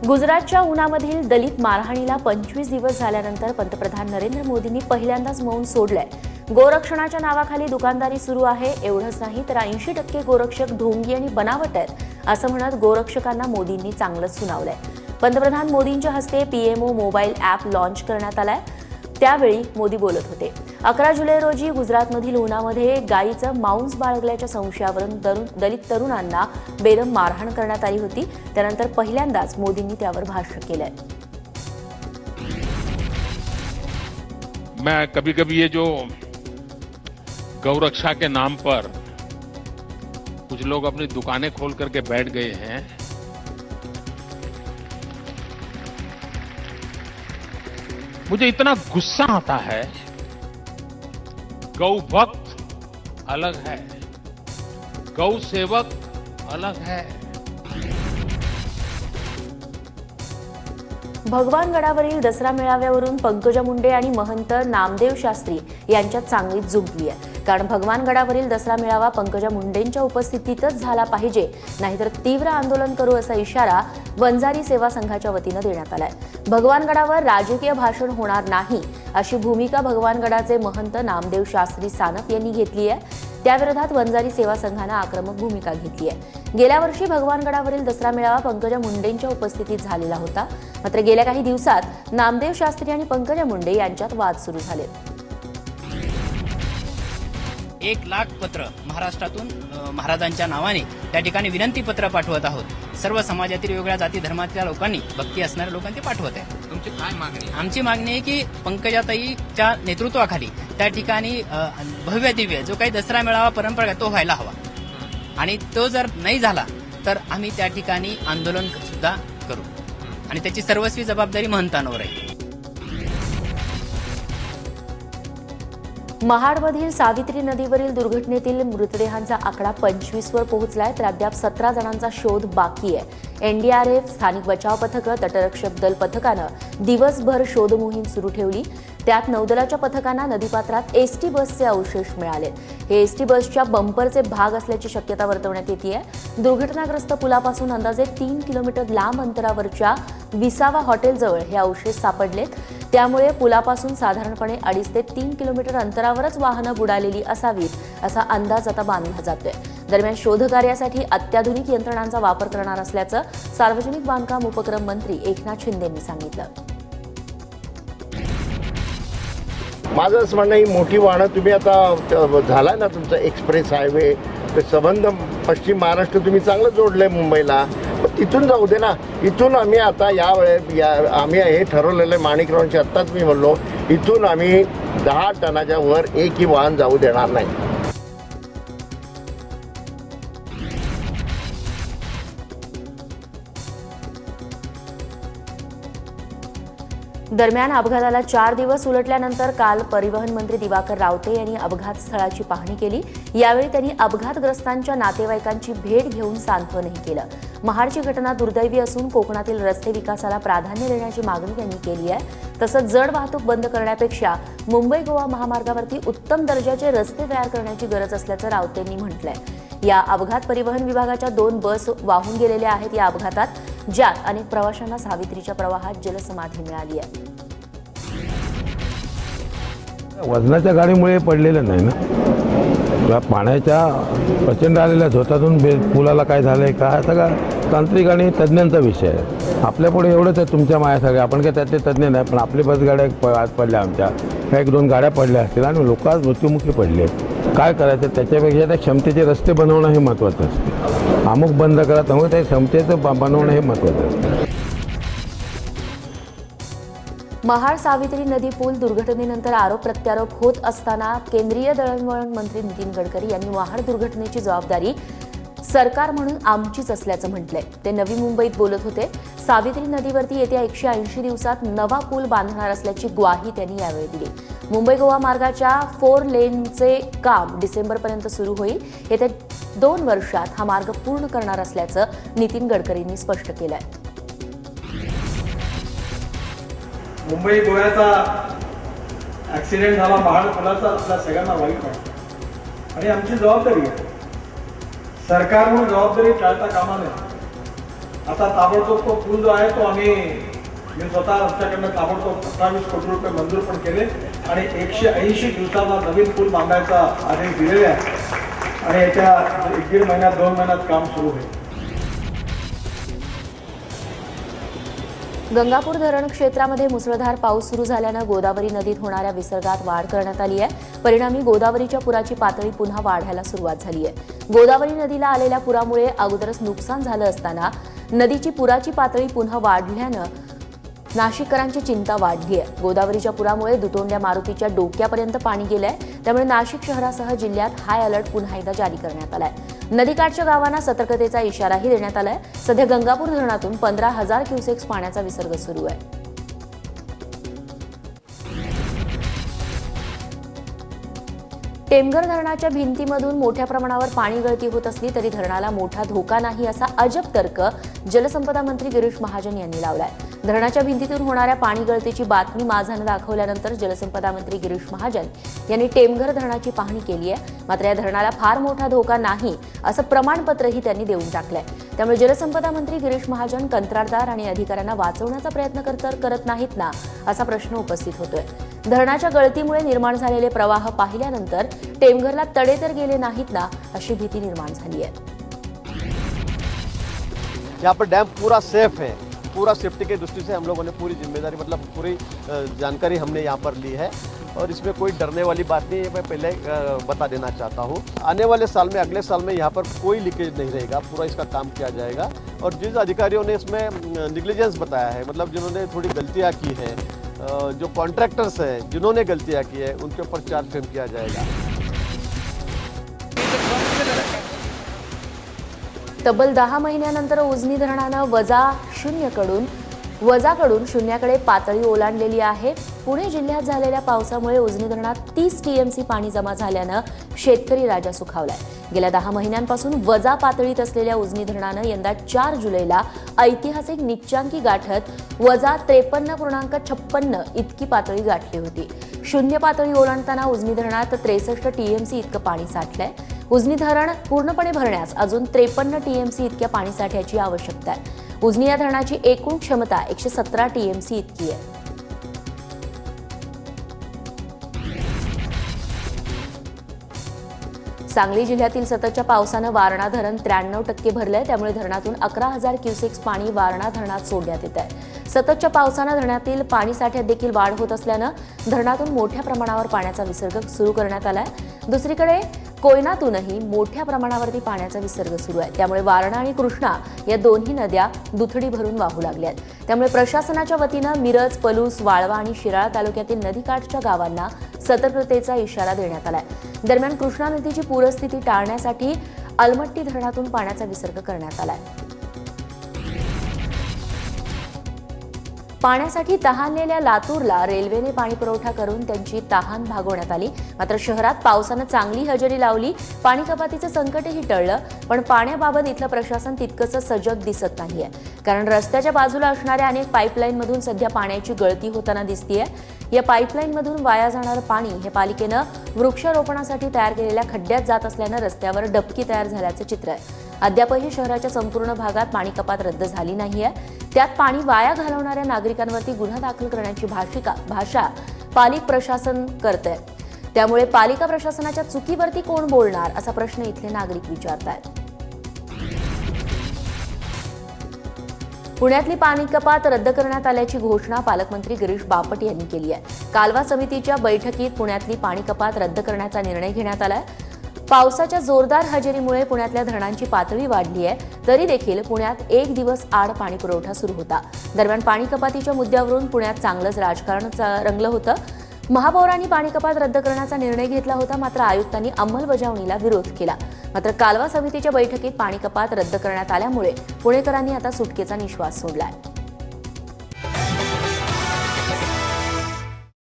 गुजरातच्या उनामधील दलित मारहाणीला 25 दिवस झाल्यानंतर पंतप्रधान नरेंद्र मोदींनी पहिल्यांदाच मौन सोडलंय। गोरक्षणाच्या नावाखाली दुकानदारी सुरू आहे, एवढंच नाही तर 80% गोरक्षक ढोंगी आणि बनावट आहेत असं म्हणत गोरक्षकांना मोदींनी चांगलंच सुनावलंय। पंतप्रधान मोदींच्या हस्ते पीएमओ मोबाईल ॲप लॉन्च करण्यात आलाय। त्यावेळी मोदी बोलत होते। 11 जुलै रोजी गुजरातमधील उनामध्ये गायीचं मांस बाळगल्याच्या संशयावरून दलित तरुणांना बेदम मारहाण करण्यात आली होती। त्यानंतर पहिल्यांदाच मोदींनी त्यावर भाष्य केलंय। मैं कभी-कभी ये जो गौरक्षा के नाम पर कुछ लोग अपनी दुकानें खोल करके बैठ गए हैं, मुझे इतना गुस्सा आता है। गौ भक्त अलग है, गौ सेवक अलग है। भगवानगडावरील दसरा मेळाव्यावरून पंकजा मुंडे आणि महंत नामदेव शास्त्री यांच्यात चांगलीच जुंपली आहे। कारण भगवानगडावरील दसरा मेळावा पंकजा मुंडेंच्या उपस्थितीतच झाला पाहिजे, नाहीतर तीव्र आंदोलन करू असा इशारा वंजारी सेवा संघाच्या वतीनं देण्यात आलाय। भगवानगडावर राजकीय भाषण होणार नाही अशी भूमिका भगवानगडाचे महंत नामदेव शास्त्री सानप यांनी घेतली आहे। त्याविरोधात वंजारी सेवा संघाने आक्रमक भूमिका घेतली आहे। गेल्या वर्षी भगवानगडावरील दसरा मेळावा पंकजा मुंडेंच्या उपस्थितीत झालेला होता, मात्र गेल्या काही दिवसात नामदेव शास्त्री आणि पंकजा मुंडे यांच्यात वाद सुरू झाले। 1 लाख पत्र महाराष्ट्रातून महाराजांच्या नावाने त्या ठिकाणी विनंती पत्र पाठवत आहोत। सर्व समाजातील वेगळ्या जाती धर्मातल्या लोकांनी, भक्ती असणाऱ्या लोकांनी ते पाठवत आहेत। तुमची काय मागणी? आमची मागणी आहे की पंकजाताईच्या नेतृत्वाखाली त्या ठिकाणी भव्य दिव्य जो काही दसरा मेळावा परंपरा तो व्हायला हवा, आणि तो जर नाही झाला तर आम्ही त्या ठिकाणी आंदोलन सुद्धा करू, आणि त्याची सर्वस्वी जबाबदारी महंतांवर आहे। महाडमधील सावित्री नदीवरील दुर्घटनेतील मृतदेहांचा आकडा 25 वर पोहोचलाय, तर अद्याप 17 जणांचा शोध बाकी आहे। एनडीआरएफ, स्थानिक बचाव पथकं, तटरक्षक दल पथकानं दिवसभर शोध मोहीम सुरू ठेवली। त्यात नौदलाच्या पथकांना नदीपात्रात एसटी बसचे अवशेष मिळाले। हे एसटी बसच्या बंपरचे भाग असल्याची शक्यता वर्तवण्यात येते। दुर्घटनाग्रस्त पुलापासून अंदाजे 3 किलोमीटर लांब अंतरावरच्या विसावा हॉटेलजवळ हे अवशेष सापडलेत। त्यामुळे पुलापासून साधारणपणे 2.5 ते 3 किलोमीटर अंतरावरच वाहनं बुडालेली असावीत असा अंदाज आता बांधला जातोय। दरम्यान शोधकार्यासाठी अत्याधुनिक यंत्रणांचा वापर करणार असल्याचं सार्वजनिक बांधकाम उपक्रम मंत्री एकनाथ शिंदे यांनी सांगितलं। माझं असं म्हणणं ही मोठी वाहनं तुम्ही आता झाला ना तुमचा एक्सप्रेस हायवे, ते संबंध पश्चिम महाराष्ट्र तुम्ही चांगलं जोडलंय मुंबईला, पण तिथून जाऊ दे ना। इथून आम्ही आता आम्ही हे ठरवलेलं आहे, माणिकरावांची आत्ताच मी म्हणलो, इथून आम्ही 10 टनाच्या वर एकही वाहन जाऊ देणार नाही। दरम्यान अपघाताला 4 दिवस उलटल्यानंतर काल परिवहन मंत्री दिवाकर रावते यांनी अपघात स्थळाची पाहणी केली। यावेळी त्यांनी अपघातग्रस्तांच्या नातेवाईकांची भेट घेऊन सांत्वनही केलं। महाडची घटना दुर्दैवी असून कोकणातील रस्ते विकासाला प्राधान्य देण्याची मागणी त्यांनी केली आहे। तसंच जड वाहतूक बंद करण्यापेक्षा मुंबई गोवा महामार्गावरती उत्तम दर्जाचे रस्ते तयार करण्याची गरज असल्याचं रावतेंनी म्हटलंय। या अपघात परिवहन विभागाच्या 2 बस वाहून गेलेल्या आहेत। या अपघातात ज्यात अनेक प्रवाशांना सावित्रीच्या प्रवाहात जलसमाधी मिळाली आहे। वजनाच्या गाडीमुळे पडलेलं नाही ना, पाण्याच्या प्रचंड आलेल्या झोतातून पुलाला काय झालंय का, सगळा तांत्रिक आणि तज्ज्ञांचा विषय आहे। आपल्यापुढे एवढंच आहे तुमच्या मायासारख्या, आपण काय त्यातले तज्ज्ञ नाही, पण आपली बस गाड्या आज पडल्या, आमच्या 1-2 गाड्या पडल्या असतील आणि लोक आज मृत्युमुखी पडले। काय करायचं, त्याच्यापेक्षा त्या क्षमतेचे रस्ते बनवणं हे महत्त्वाचं असते। अमुक बंद करा, त्यामुळे त्या क्षमतेचं बनवणं हे महत्त्वाचं असतं। महाड सावित्री नदी पूल दुर्घटनेनंतर आरोप प्रत्यारोप होत असताना केंद्रीय दळणवळण मंत्री नितीन गडकरी यांनी महाड दुर्घटनेची जबाबदारी सरकार म्हणून आमचीच असल्याचं म्हटलंय। ते नवी मुंबईत बोलत होते। सावित्री नदीवरती येत्या 180 दिवसात नवा पूल बांधणार असल्याची ग्वाही त्यांनी यावेळी दिली। मुंबई गोवा मार्गाच्या 4 लेनचे काम डिसेंबरपर्यंत सुरू होईल। येत्या 2 वर्षात हा मार्ग पूर्ण करणार असल्याचं नितीन गडकरींनी स्पष्ट केलंय। मुंबई गोव्याचा ॲक्सिडेंट झाला, महाड पुलाचा, आपल्या सगळ्यांना वाईट वाटतं आणि आमची जबाबदारी आहे। सरकार म्हणून जबाबदारी टाळता कामा नये। आता ताबडतोब तो पूल जो आहे तो मी स्वतः आमच्याकडनं ताबडतोब 28 कोटी रुपये मंजूर पण केले आणि 180 दिवसांना नवीन पूल बांधायचा आदेश दिलेले आहे आणि याच्या 1-1.5 महिन्यात 2 महिन्यात काम सुरू होईल. गंगापूर धरण क्षेत्रामध्ये मुसळधार पाऊस सुरू झाल्यानं गोदावरी नदीत होणाऱ्या विसर्गात वाढ करण्यात आली आहे. परिणामी गोदावरीच्या पुराची पातळी पुन्हा वाढायला सुरुवात झाली आहे. गोदावरी नदीला आलेल्या पुरामुळे अगोदरच नुकसान झालं असताना नदीची पुराची पातळी पुन्हा वाढल्यानं नाशिककरांची चिंता वाढली आहे. गोदावरीच्या पुरामुळे दुतोंड्या मारुतीच्या डोक्यापर्यंत पाणी गेलंय. त्यामुळे नाशिक शहरासह जिल्ह्यात हाय अलर्ट पुन्हा एकदा जारी करण्यात आलाय. नदीकाठच्या गावांना सतर्कतेचा इशाराही देण्यात आलाय. सध्या गंगापूर धरणातून 15,000 क्युसेक्स पाण्याचा विसर्ग सुरू आहे. टेमघर धरणाच्या भिंतीमधून मोठ्या प्रमाणावर पाणी गळती होत असली तरी धरणाला मोठा धोका नाही असा अजब तर्क जलसंपदा मंत्री गिरीश महाजन यांनी लावलाय. धरणाच्या भिंतीतून होणाऱ्या पाणी गळतीची बातमी माझानं दाखवल्यानंतर जलसंपदा मंत्री गिरीश महाजन यांनी टेमघर धरणाची पाहणी केली आहे. मात्र या धरणाला फार मोठा धोका नाही असं प्रमाणपत्रही त्यांनी देऊन टाकलंय. त्यामुळे जलसंपदा मंत्री गिरीश महाजन कंत्राटदार आणि अधिकाऱ्यांना वाचवण्याचा प्रयत्न करत नाहीत ना असा प्रश्न उपस्थित होतोय. धरणाच्या गळतीमुळे निर्माण झालेले प्रवाह पाहिल्यानंतर टेमघरला तडे तर गेले नाहीत ना अशी भीती निर्माण झाली आहे. यहाँ पर डैम पूरा सेफ है, पूरा सेफ्टी की दृष्टि से हम लोगों ने पूरी जिम्मेदारी मतलब पूरी जानकारी हमने यहाँ पर ली है और इसमें कोई डरने वाली बात नहीं है. मैं पहले बता देना चाहता हूँ आने वाले साल में अगले साल में यहाँ पर कोई लीकेज नहीं रहेगा. पूरा इसका काम किया जाएगा और जिस अधिकारियों ने इसमें निग्लिजेंस बताया है मतलब जिन्होंने थोड़ी गलतियाँ की हैं, जो कॉन्ट्रैक्टर्स हैं जिन्होंने गलतियाँ की है उनके ऊपर चार्ज फ्रेम किया जाएगा. तब्बल 10 महिन्यानंतर उजनी धरणानं वजाकडून शून्याकडे पातळी ओलांडलेली आहे. पुणे जिल्ह्यात झालेल्या पावसामुळे उजनी धरणात 30 टीएमसी पाणी जमा झाल्यानं शेतकरी राजा सुखावलाय. गेल्या 10 महिन्यांपासून वजा पातळीत असलेल्या उजनी धरणानं यंदा 4 जुलैला ऐतिहासिक निच्चांकी गाठत वजा 53.56 इतकी पातळी गाठली होती. शून्य पातळी ओलांडताना उजनी धरणात 63 टीएमसी इतकं पाणी साठलंय. उजनी धरण पूर्णपणे भरण्यास अजून 53 टीएमसी इतक्या पाणीसाठ्याची आवश्यकता आहे. उजनी या धरणाची एकूण क्षमता 117 टीएमसी इतकी आहे. सांगली जिल्ह्यातील सततच्या पावसानं वारणा धरण 93% भरलंय. त्यामुळे धरणातून 11,000 क्युसेक्स पाणी वारणा धरणात सोडण्यात येत आहे. सततच्या पावसानं धरणातील पाणी साठ्यात देखील वाढ होत असल्यानं धरणातून मोठ्या प्रमाणावर पाण्याचा विसर्ग सुरू करण्यात आलाय. दुसरीकडे कोयनातूनही मोठ्या प्रमाणावरती पाण्याचा विसर्ग सुरू आहे. त्यामुळे वारणा आणि कृष्णा या दोन्ही नद्या दुथडी भरून वाहू लागल्या आहेत. त्यामुळे प्रशासनाच्या वतीनं मिरज, पलूस, वाळवा आणि शिराळा तालुक्यातील नदीकाठच्या गावांना सतर्कतेचा इशारा देण्यात आलाय. दरम्यान कृष्णा नदीची पूरस्थिती टाळण्यासाठी अलमट्टी धरणातून पाण्याचा विसर्ग करण्यात आलाय. पाण्यासाठी तहानलेल्या लातूरला रेल्वेने पाणी पुरवठा करून त्यांची तहान भागवण्यात आली. मात्र शहरात पावसानं चांगली हजेरी लावली. पाणी कपातीचं संकटही टळलं. पण पाण्याबाबत इथलं प्रशासन तितकंसं सजग दिसत नाहीये. कारण रस्त्याच्या बाजूला असणाऱ्या अनेक पाईपलाईनमधून सध्या पाण्याची गळती होताना दिसतीये. या पाईपलाईनमधून वाया जाणारं पाणी हे पालिकेनं वृक्षारोपणासाठी तयार केलेल्या खड्ड्यात जात असल्यानं रस्त्यावर डबकी तयार झाल्याचं चित्र आहे. अद्यापही शहराच्या संपूर्ण भागात पाणी कपात रद्द झाली नाहीये. त्यात पाणी वाया घालवणाऱ्या नागरिकांवरती गुन्हा दाखल करण्याची भाषा पालिका प्रशासन करतंय. त्यामुळे पालिका प्रशासनाच्या चुकीवरती कोण बोलणार असा प्रश्न इथले नागरिक विचारतायत. पुण्यातली पाणी कपात रद्द करण्यात आल्याची घोषणा पालकमंत्री गिरीश बापट यांनी केली आहे. कालवा समितीच्या बैठकीत पुण्यातली पाणी कपात रद्द करण्याचा निर्णय घेण्यात आलाय. पावसाच्या जोरदार हजेरीमुळे पुण्यातल्या धरणांची पातळी वाढली आहे. तरी देखील पुण्यात एक दिवस आड पाणी पुरवठा सुरू होता. दरम्यान पाणी कपातीच्या मुद्द्यावरून पुण्यात चांगलंच राजकारण रंगलं होतं. महापौरांनी पाणी कपात रद्द करण्याचा निर्णय घेतला होता. मात्र आयुक्तांनी अंमलबजावणीला विरोध केला. मात्र कालवा समितीच्या बैठकीत पाणी कपात रद्द करण्यात आल्यामुळे पुणेकरांनी आता सुटकेचा निश्वास सोडलाय.